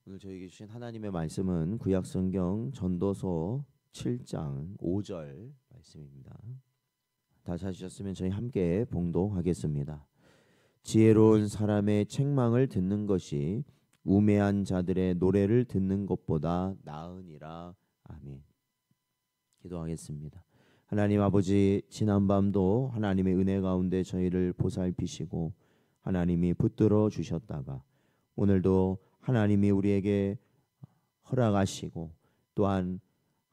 오늘 저에게 주신 하나님의 말씀은 구약성경 전도서 7장 5절 말씀입니다. 다 찾으셨으면 저희 함께 봉독하겠습니다. 지혜로운 사람의 책망을 듣는 것이 우매한 자들의 노래를 듣는 것보다 나으니라. 아멘. 기도하겠습니다. 하나님 아버지, 지난밤도 하나님의 은혜 가운데 저희를 보살피시고 하나님이 붙들어 주셨다가 오늘도 하나님이 우리에게 허락하시고 또한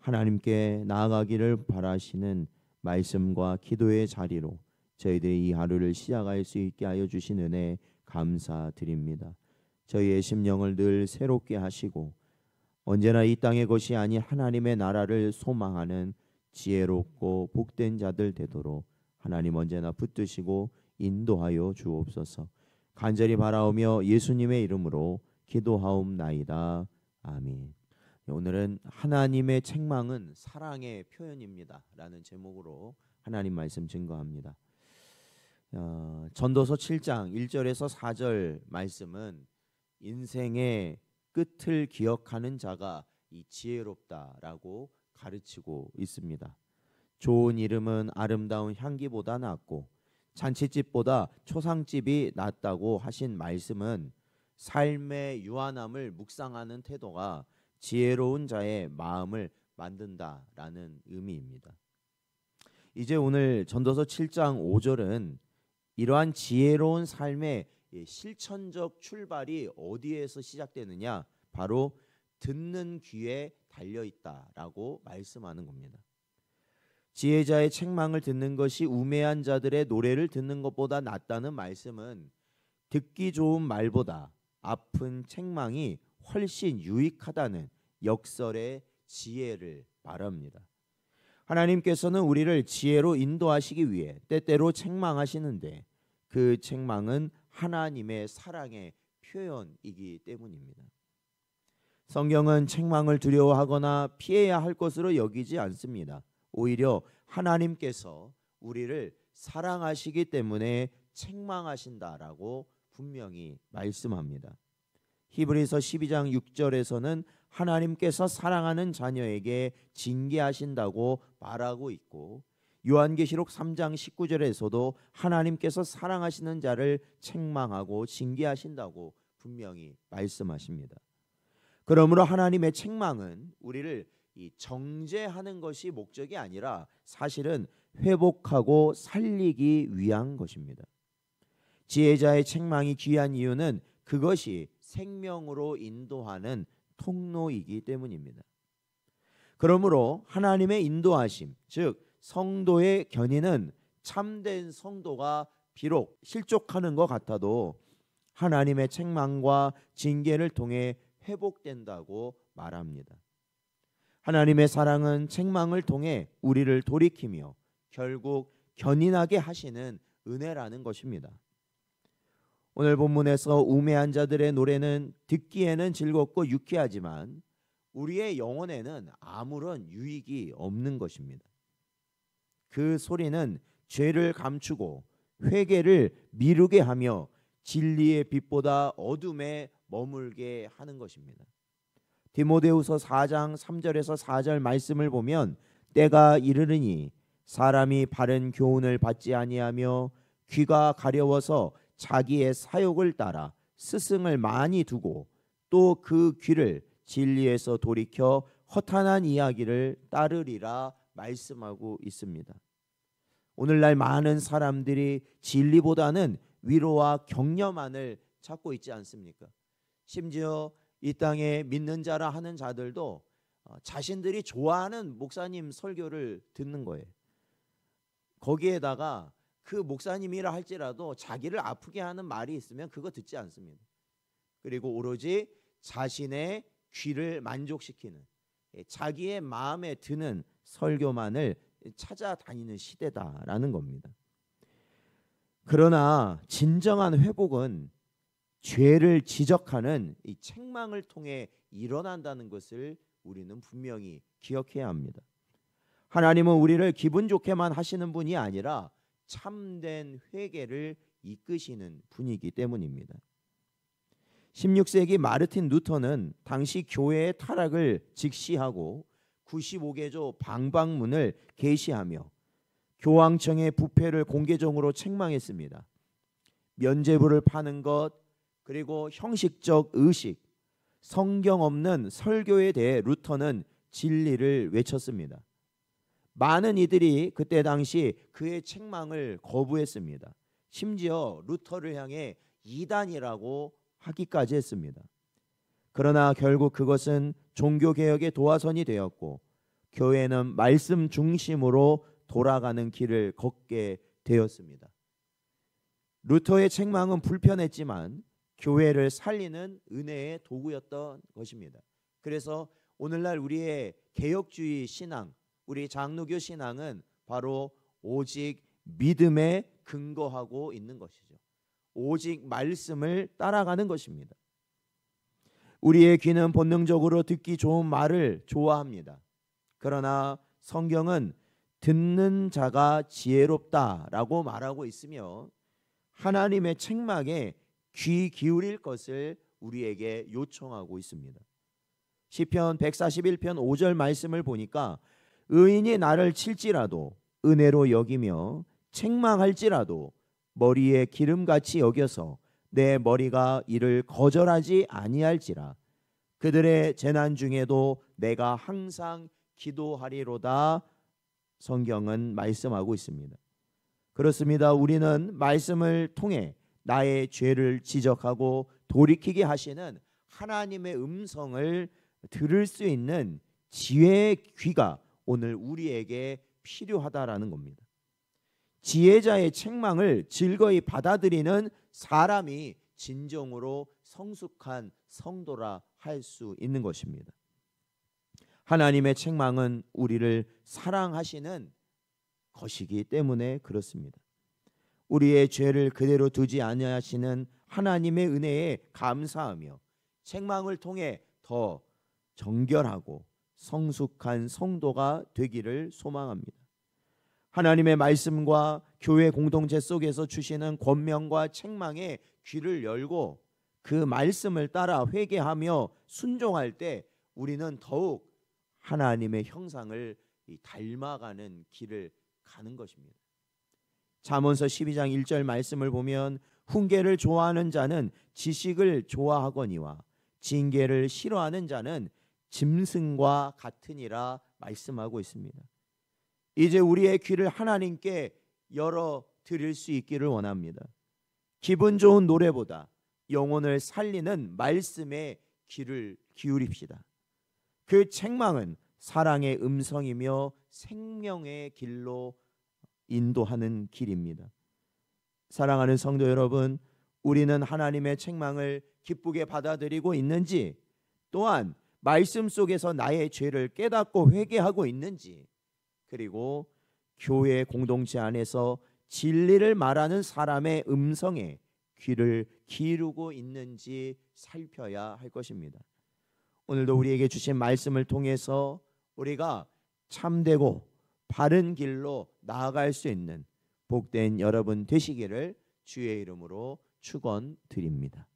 하나님께 나아가기를 바라시는 말씀과 기도의 자리로 저희들이 이 하루를 시작할 수 있게 하여 주신 은혜 감사드립니다. 저희의 심령을 늘 새롭게 하시고 언제나 이 땅의 것이 아닌 하나님의 나라를 소망하는 지혜롭고 복된 자들 되도록 하나님 언제나 붙드시고 인도하여 주옵소서. 간절히 바라오며 예수님의 이름으로 기도하옵나이다. 아멘. 오늘은 하나님의 책망은 사랑의 표현입니다 라는 제목으로 하나님 말씀 증거합니다. 전도서 7장 1절에서 4절 말씀은 인생의 끝을 기억하는 자가 이 지혜롭다라고 가르치고 있습니다. 좋은 이름은 아름다운 향기보다 낫고 잔치집보다 초상집이 낫다고 하신 말씀은 삶의 유한함을 묵상하는 태도가 지혜로운 자의 마음을 만든다라는 의미입니다. 이제 오늘 전도서 7장 5절은 이러한 지혜로운 삶의 실천적 출발이 어디에서 시작되느냐? 바로 듣는 귀에 달려있다라고 말씀하는 겁니다. 지혜자의 책망을 듣는 것이 우매한 자들의 노래를 듣는 것보다 낫다는 말씀은 듣기 좋은 말보다 아픈 책망이 훨씬 유익하다는 역설의 지혜를 말합니다. 하나님께서는 우리를 지혜로 인도하시기 위해 때때로 책망하시는데 그 책망은 하나님의 사랑의 표현이기 때문입니다. 성경은 책망을 두려워하거나 피해야 할 것으로 여기지 않습니다. 오히려 하나님께서 우리를 사랑하시기 때문에 책망하신다라고 분명히 말씀합니다. 히브리서 12장 6절에서는 하나님께서 사랑하는 자녀에게 징계하신다고 말하고 있고 요한계시록 3장 19절에서도 하나님께서 사랑하시는 자를 책망하고 징계하신다고 분명히 말씀하십니다. 그러므로 하나님의 책망은 우리를 정죄하는 것이 목적이 아니라 사실은 회복하고 살리기 위한 것입니다. 지혜자의 책망이 귀한 이유는 그것이 생명으로 인도하는 통로이기 때문입니다. 그러므로 하나님의 인도하심, 즉 성도의 견인은 참된 성도가 비록 실족하는 것 같아도 하나님의 책망과 징계를 통해 회복된다고 말합니다. 하나님의 사랑은 책망을 통해 우리를 돌이키며 결국 견인하게 하시는 은혜라는 것입니다. 오늘 본문에서 우매한 자들의 노래는 듣기에는 즐겁고 유쾌하지만 우리의 영혼에는 아무런 유익이 없는 것입니다. 그 소리는 죄를 감추고 회개를 미루게 하며 진리의 빛보다 어둠에 머물게 하는 것입니다. 디모데후서 4장 3절에서 4절 말씀을 보면 때가 이르르니 사람이 바른 교훈을 받지 아니하며 귀가 가려워서 자기의 사욕을 따라 스승을 많이 두고 또 그 귀를 진리에서 돌이켜 허탄한 이야기를 따르리라 말씀하고 있습니다. 오늘날 많은 사람들이 진리보다는 위로와 격려만을 찾고 있지 않습니까? 심지어 이 땅에 믿는 자라 하는 자들도 자신들이 좋아하는 목사님 설교를 듣는 거예요. 거기에다가 그 목사님이라 할지라도 자기를 아프게 하는 말이 있으면 그거 듣지 않습니다. 그리고 오로지 자신의 귀를 만족시키는 자기의 마음에 드는 설교만을 찾아다니는 시대다라는 겁니다. 그러나 진정한 회복은 죄를 지적하는 이 책망을 통해 일어난다는 것을 우리는 분명히 기억해야 합니다. 하나님은 우리를 기분 좋게만 하시는 분이 아니라 참된 회개를 이끄시는 분이기 때문입니다. 16세기 마르틴 루터는 당시 교회의 타락을 직시하고 95개조 방방문을 게시하며 교황청의 부패를 공개적으로 책망했습니다. 면죄부를 파는 것, 그리고 형식적 의식, 성경 없는 설교에 대해 루터는 진리를 외쳤습니다. 많은 이들이 그때 당시 그의 책망을 거부했습니다. 심지어 루터를 향해 이단이라고 하기까지 했습니다. 그러나 결국 그것은 종교개혁의 도화선이 되었고 교회는 말씀 중심으로 돌아가는 길을 걷게 되었습니다. 루터의 책망은 불편했지만 교회를 살리는 은혜의 도구였던 것입니다. 그래서 오늘날 우리의 개혁주의 신앙, 우리 장로교 신앙은 바로 오직 믿음에 근거하고 있는 것이죠. 오직 말씀을 따라가는 것입니다. 우리의 귀는 본능적으로 듣기 좋은 말을 좋아합니다. 그러나 성경은 듣는 자가 지혜롭다라고 말하고 있으며 하나님의 책망에 귀 기울일 것을 우리에게 요청하고 있습니다. 시편 141편 5절 말씀을 보니까 의인이 나를 칠지라도 은혜로 여기며 책망할지라도 머리에 기름같이 여겨서 내 머리가 이를 거절하지 아니할지라 그들의 재난 중에도 내가 항상 기도하리로다. 성경은 말씀하고 있습니다. 그렇습니다. 우리는 말씀을 통해 나의 죄를 지적하고 돌이키게 하시는 하나님의 음성을 들을 수 있는 지혜의 귀가 오늘 우리에게 필요하다라는 겁니다. 지혜자의 책망을 즐거이 받아들이는 사람이 진정으로 성숙한 성도라 할 수 있는 것입니다. 하나님의 책망은 우리를 사랑하시는 것이기 때문에 그렇습니다. 우리의 죄를 그대로 두지 아니하시는 하나님의 은혜에 감사하며 책망을 통해 더 정결하고 성숙한 성도가 되기를 소망합니다. 하나님의 말씀과 교회 공동체 속에서 주시는 권면과 책망에 귀를 열고 그 말씀을 따라 회개하며 순종할 때 우리는 더욱 하나님의 형상을 닮아가는 길을 가는 것입니다. 잠언서 12장 1절 말씀을 보면 훈계를 좋아하는 자는 지식을 좋아하거니와 징계를 싫어하는 자는 짐승과 같으니라 말씀하고 있습니다. 이제 우리의 귀를 하나님께 열어 드릴 수 있기를 원합니다. 기분 좋은 노래보다 영혼을 살리는 말씀에 귀를 기울입시다. 그 책망은 사랑의 음성이며 생명의 길로 인도하는 길입니다. 사랑하는 성도 여러분, 우리는 하나님의 책망을 기쁘게 받아들이고 있는지, 또한 말씀 속에서 나의 죄를 깨닫고 회개하고 있는지, 그리고 교회 공동체 안에서 진리를 말하는 사람의 음성에 귀를 기울이고 있는지 살펴야 할 것입니다. 오늘도 우리에게 주신 말씀을 통해서 우리가 참되고 바른 길로 나아갈 수 있는 복된 여러분 되시기를 주의 이름으로 축원드립니다.